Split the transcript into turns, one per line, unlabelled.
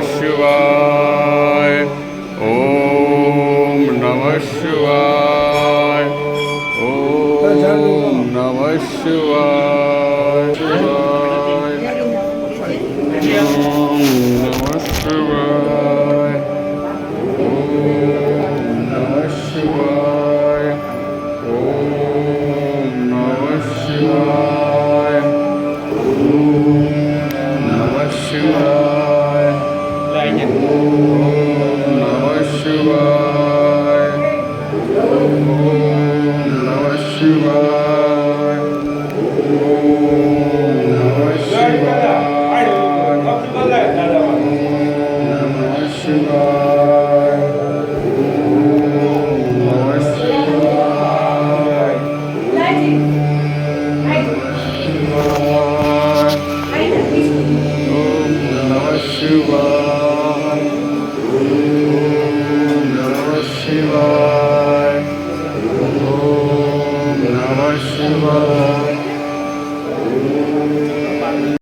शिवाय ओम नमः शिवाय ओम नमः शिवाय ओम नमः शिवाय ओम नमः शिवाय ओम नमः शिवाय ओम नमः शिवाय नमः शिवाय ओम नमः शिवाय ओम नमः शिवाय नमः शिवाय ओम नमः शिवाय शिवाय ओम नमः शिवाय ओम नमः शिवाय